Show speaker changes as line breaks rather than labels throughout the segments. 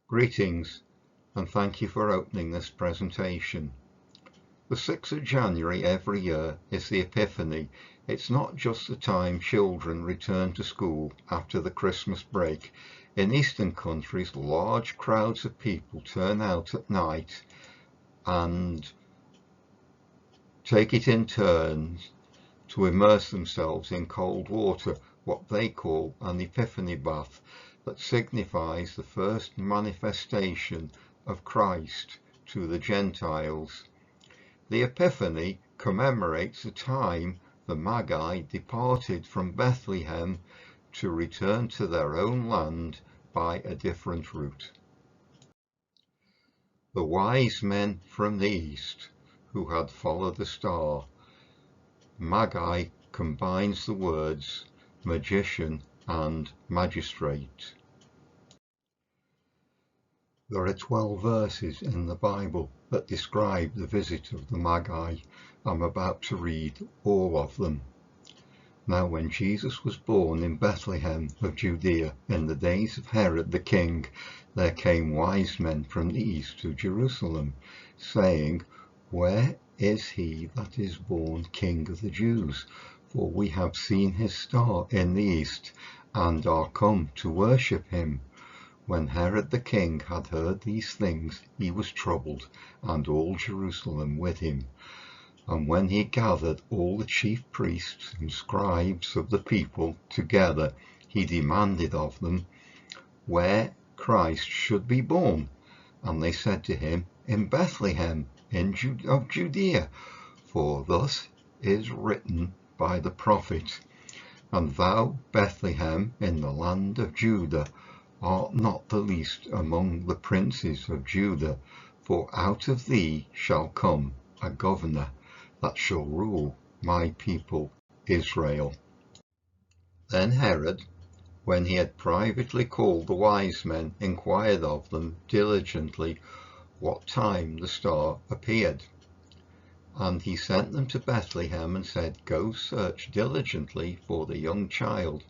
Greetings, and thank you for opening this presentation. The 6th of January every year is the Epiphany. It's not just the time children return to school after the Christmas break. In Eastern countries, large crowds of people turn out at night and take it in turns to immerse themselves in cold water, what they call an Epiphany bath, that signifies the first manifestation of Christ to the Gentiles. The Epiphany commemorates the time the Magi departed from Bethlehem to return to their own land by a different route. The wise men from the east who had followed the star. Magi combines the words magician and magistrate. There are 12 verses in the Bible that describe the visit of the Magi. I'm about to read all of them. Now when Jesus was born in Bethlehem of Judea in the days of Herod the king, there came wise men from the east to Jerusalem, saying, "Where is he that is born King of the Jews? For we have seen his star in the east, and are come to worship him." When Herod the king had heard these things, he was troubled, and all Jerusalem with him. And when he gathered all the chief priests and scribes of the people together, he demanded of them where Christ should be born. And they said to him, "In Bethlehem of Judea, for thus is written by the prophet, And thou, Bethlehem, in the land of Judah, art not the least among the princes of Judah, for out of thee shall come a governor that shall rule my people Israel." Then Herod, when he had privately called the wise men, inquired of them diligently what time the star appeared. And he sent them to Bethlehem and said, "Go search diligently for the young child,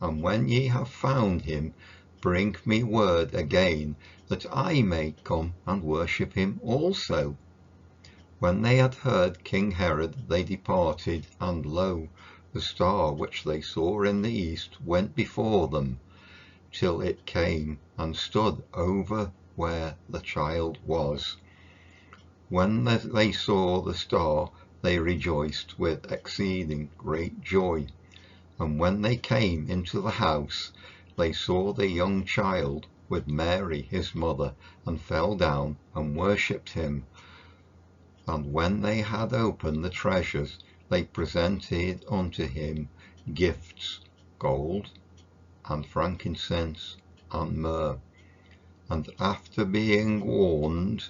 and when ye have found him, bring me word again, that I may come and worship him also." When they had heard King Herod, they departed, and lo, the star which they saw in the east went before them, till it came and stood over where the child was. When they saw the star, they rejoiced with exceeding great joy. And when they came into the house, they saw the young child with Mary his mother, and fell down and worshipped him. And when they had opened the treasures, they presented unto him gifts, gold, and frankincense, and myrrh. And after being warned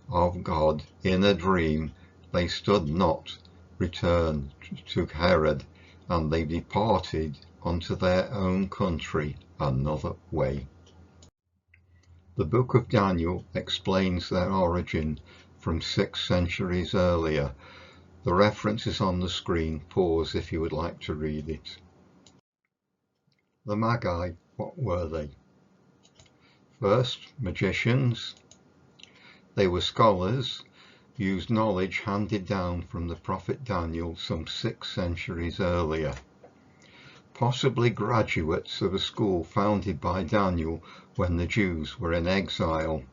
of God in a dream, they stood not returned to Herod, and they departed unto their own country another way. The book of Daniel explains their origin from 6 centuries earlier. The reference is on the screen. Pause if you would like to read it. The Magi, what were they? First, magicians. They were scholars, used knowledge handed down from the prophet Daniel some 6 centuries earlier. Possibly graduates of a school founded by Daniel when the Jews were in exile.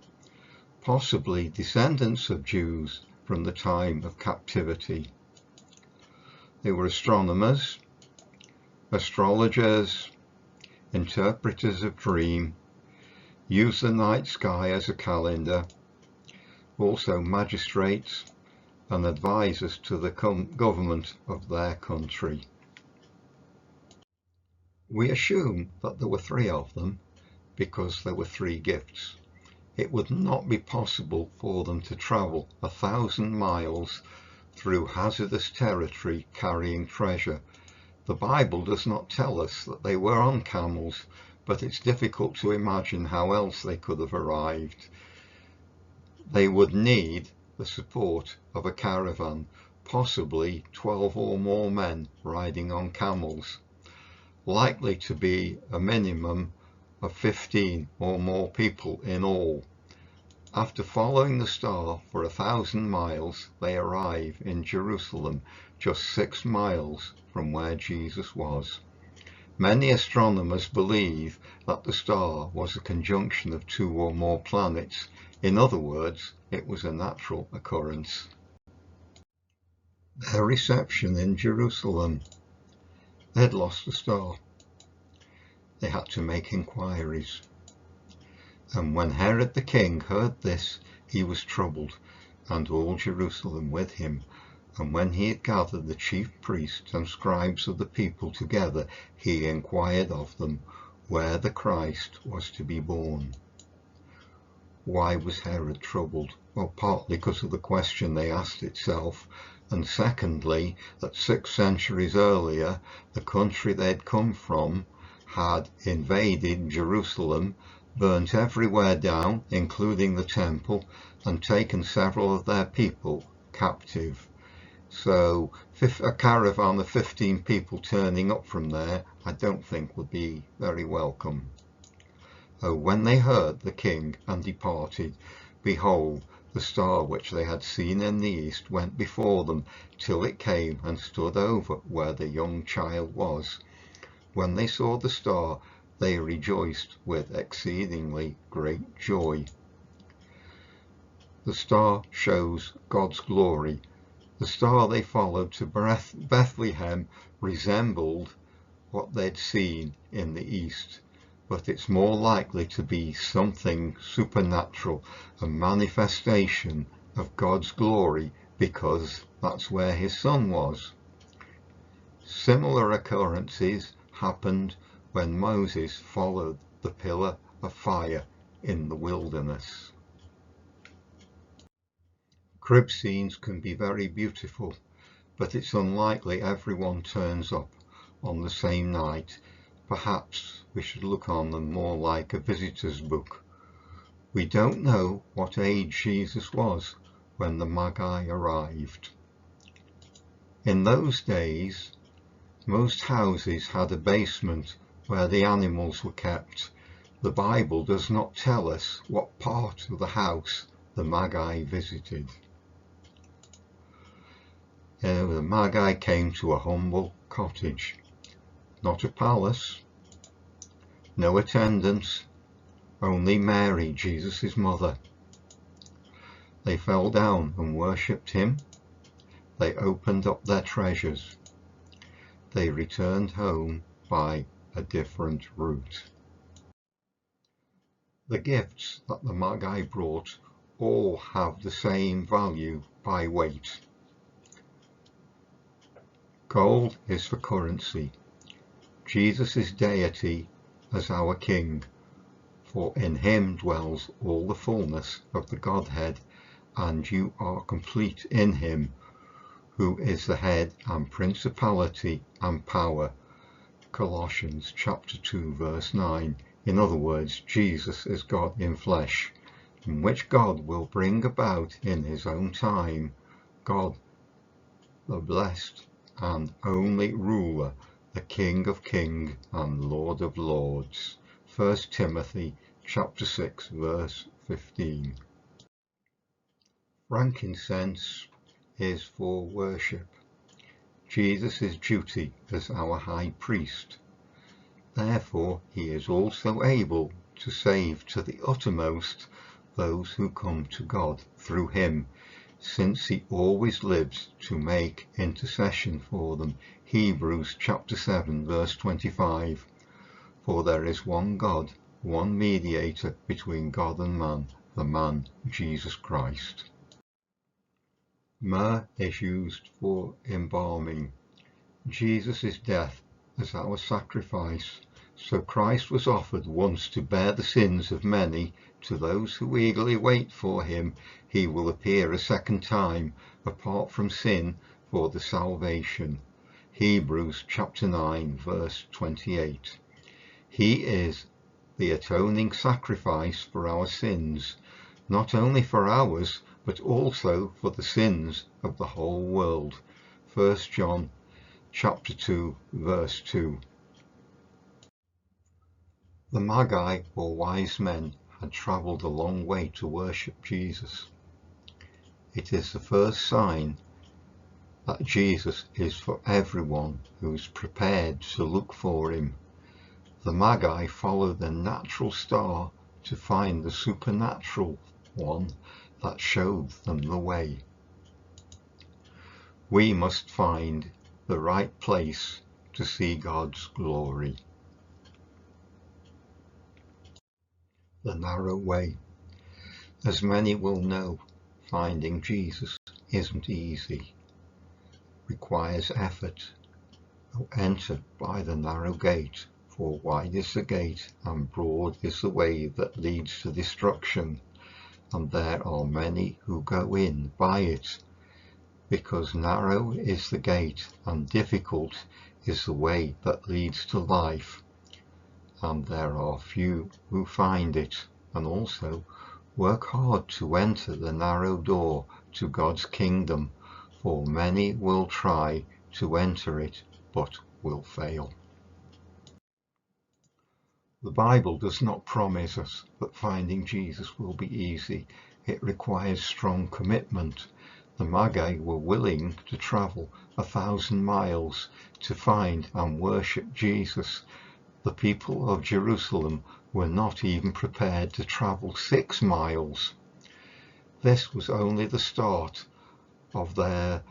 Possibly descendants of Jews from the time of captivity. They were astronomers, astrologers, interpreters of dream, used the night sky as a calendar, also magistrates and advisors to the government of their country. We assume that there were 3 of them because there were 3 gifts. It would not be possible for them to travel 1,000 miles through hazardous territory carrying treasure. The Bible does not tell us that they were on camels, but it's difficult to imagine how else they could have arrived. They would need the support of a caravan, possibly 12 or more men riding on camels, likely to be a minimum of 15 or more people in all. After following the star for 1,000 miles, they arrive in Jerusalem, just 6 miles from where Jesus was. Many astronomers believe that the star was a conjunction of 2 or more planets. In other words, it was a natural occurrence. Their reception in Jerusalem. They had lost the star. They had to make inquiries. And when Herod the king heard this, he was troubled, and all Jerusalem with him. And when he had gathered the chief priests and scribes of the people together, he inquired of them where the Christ was to be born. Why was Herod troubled? Well, partly because of the question they asked itself, and secondly, that 6 centuries earlier, the country they'd come from had invaded Jerusalem, burnt everywhere down, including the temple, and taken several of their people captive. So a caravan of 15 people turning up from there, I don't think would be very welcome. Oh, when they heard the king and departed, behold, the star which they had seen in the east went before them, till it came and stood over where the young child was. When they saw the star, they rejoiced with exceedingly great joy. The star shows God's glory. The star they followed to Bethlehem resembled what they'd seen in the east, but it's more likely to be something supernatural, a manifestation of God's glory, because that's where his son was. Similar occurrences happened when Moses followed the pillar of fire in the wilderness. Crib scenes can be very beautiful, but it's unlikely everyone turns up on the same night. Perhaps we should look on them more like a visitor's book. We don't know what age Jesus was when the Magi arrived. In those days, most houses had a basement where the animals were kept. The Bible does not tell us what part of the house the Magi visited. The Magi came to a humble cottage, not a palace, no attendants, only Mary, Jesus' mother. They fell down and worshipped him. They opened up their treasures. They returned home by a different route. The gifts that the Magi brought all have the same value by weight. Gold is for currency. Jesus' deity as our King, for in him dwells all the fullness of the Godhead, and you are complete in him, who is the head and principality and power. Colossians chapter 2 verse 9. In other words, Jesus is God in flesh, in which God will bring about in his own time. God, the blessed and only ruler, the King of kings and Lord of lords. 1 Timothy chapter 6 verse 15. Frankincense is for worship. Jesus' duty as our high priest. Therefore he is also able to save to the uttermost those who come to God through him, since he always lives to make intercession for them. Hebrews chapter 7 verse 25. For there is one God, one mediator between God and man, the man Jesus Christ. Myrrh is used for embalming. Jesus' death as our sacrifice. So Christ was offered once to bear the sins of many. To those who eagerly wait for him, he will appear a second time, apart from sin, for the salvation. Hebrews chapter 9 verse 28. He is the atoning sacrifice for our sins, not only for ours, but also for the sins of the whole world. 1 John chapter 2 verse 2. The Magi, or wise men, had travelled a long way to worship Jesus. It is the first sign that Jesus is for everyone who is prepared to look for him. The Magi follow the natural star to find the supernatural one that showed them the way. We must find the right place to see God's glory. The narrow way. As many will know, finding Jesus isn't easy. Requires effort. Enter by the narrow gate, for wide is the gate, and broad is the way that leads to destruction, and there are many who go in by it. Because narrow is the gate, and difficult is the way that leads to life, and there are few who find it. And also work hard to enter the narrow door to God's kingdom, for many will try to enter it but will fail. The Bible does not promise us that finding Jesus will be easy. It requires strong commitment. The Magi were willing to travel 1,000 miles to find and worship Jesus. The people of Jerusalem were not even prepared to travel 6 miles. This was only the start of their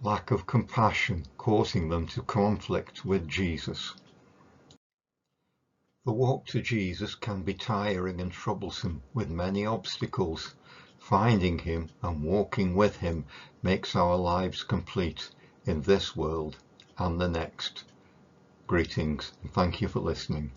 lack of compassion, causing them to conflict with Jesus. The walk to Jesus can be tiring and troublesome, with many obstacles. Finding him and walking with him makes our lives complete in this world and the next. Greetings, and thank you for listening.